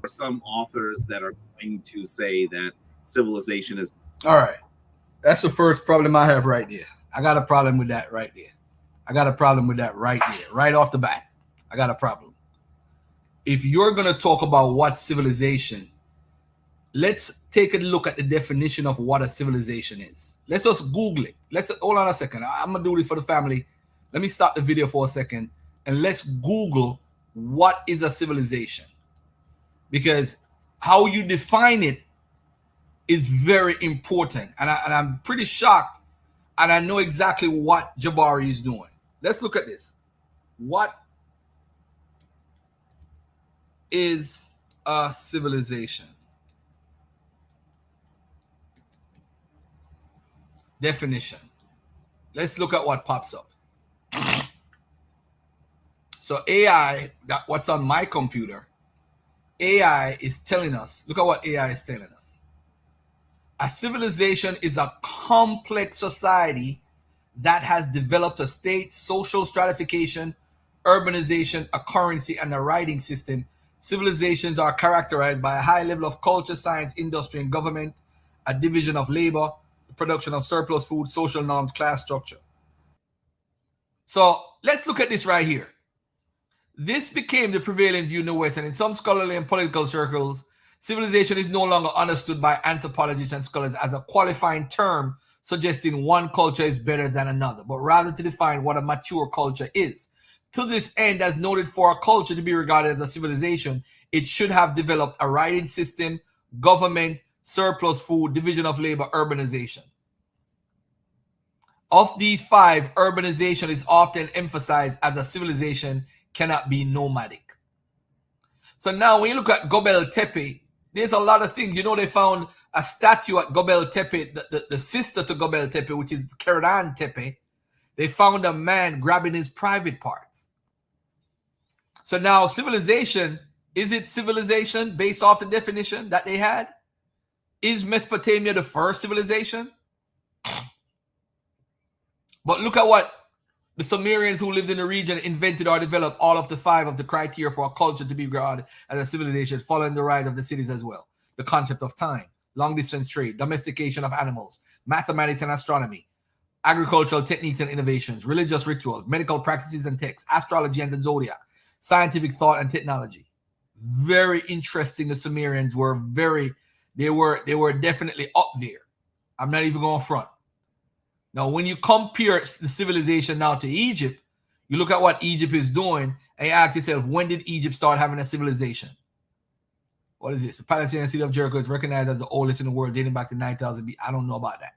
some authors that are going to say that civilization is. All right. That's the first problem I have right there. I got a problem with that right there. I got a problem with that right there. Right off the bat. I got a problem. If you're going to talk about what civilization, let's take a look at the definition of what a civilization is. Let's just Google it. Let's hold on a second. I'm going to do this for the family. Let me stop the video for a second and let's Google what is a civilization. Because how you define it is very important. And I'm pretty shocked. And I know exactly what Jabari is doing. Let's look at this. What is a civilization? Definition. Let's look at what pops up. So AI, what's on my computer, AI is telling us, look at what AI is telling us. A civilization is a complex society that has developed a state, social stratification, urbanization, a currency, and a writing system. Civilizations are characterized by a high level of culture, science, industry, and government, a division of labor, the production of surplus food, social norms, class structure. So let's look at this right here. This became the prevailing view in the West, and in some scholarly and political circles, civilization is no longer understood by anthropologists and scholars as a qualifying term suggesting one culture is better than another, but rather to define what a mature culture is. To this end, as noted, for a culture to be regarded as a civilization, it should have developed a writing system, government, surplus food, division of labor, urbanization. Of these five, urbanization is often emphasized as a civilization cannot be nomadic. So now when you look at Gobel Tepe, there's a lot of things. You know, they found a statue at Gobel Tepe, the sister to Gobel Tepe, which is Keran Tepe. They found a man grabbing his private parts. So now civilization, is it civilization based off the definition that they had? Is Mesopotamia the first civilization? But look at what the Sumerians who lived in the region invented or developed all of the five of the criteria for a culture to be regarded as a civilization, following the rise of the cities as well. The concept of time, long distance trade, domestication of animals, mathematics and astronomy, agricultural techniques and innovations, religious rituals, medical practices and texts, astrology and the zodiac, scientific thought and technology. Very interesting. The Sumerians were they were definitely up there. I'm not even going front. Now, when you compare the civilization now to Egypt, you look at what Egypt is doing and you ask yourself, when did Egypt start having a civilization? What is this? The Palestinian city of Jericho is recognized as the oldest in the world, dating back to 9,000 BC. I don't know about that.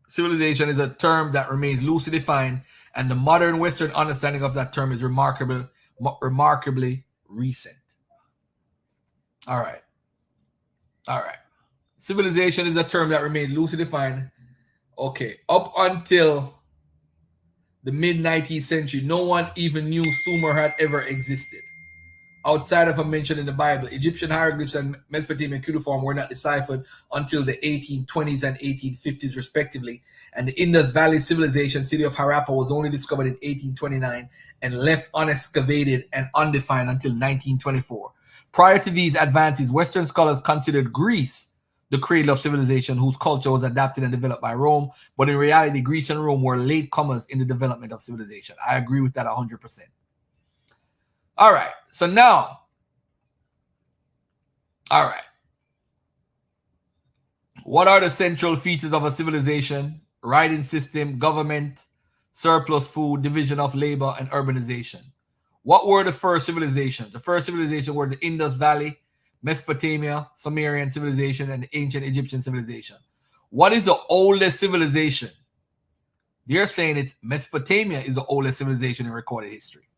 Civilization is a term that remains loosely defined, and the modern Western understanding of that term is remarkably recent. All right. Civilization is a term that remains loosely defined. Okay, up until the mid-19th century, no one even knew Sumer had ever existed. Outside of a mention in the Bible, Egyptian hieroglyphs and Mesopotamian cuneiform were not deciphered until the 1820s and 1850s, respectively. And the Indus Valley civilization, city of Harappa, was only discovered in 1829 and left unexcavated and undefined until 1924. Prior to these advances, Western scholars considered Greece the cradle of civilization, whose culture was adapted and developed by Rome. But in reality, Greece and Rome were latecomers in the development of civilization. I agree with that 100%. All right. So now, what are the central features of a civilization? Writing system, government, surplus food, division of labor, and urbanization. What were the first civilizations? The first civilization were the Indus Valley, Mesopotamia, Sumerian civilization, and the ancient Egyptian civilization. What is the oldest civilization? They're saying it's Mesopotamia is the oldest civilization in recorded history.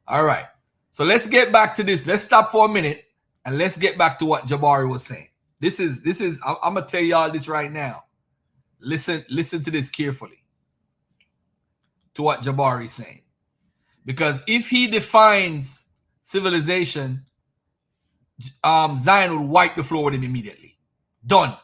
All right. So let's get back to this. Let's stop for a minute and let's get back to what Jabari was saying. This is I'm gonna tell y'all this right now. Listen to this carefully. To what Jabari is saying. Because if he defines civilization, Zion would wipe the floor with him immediately. Done.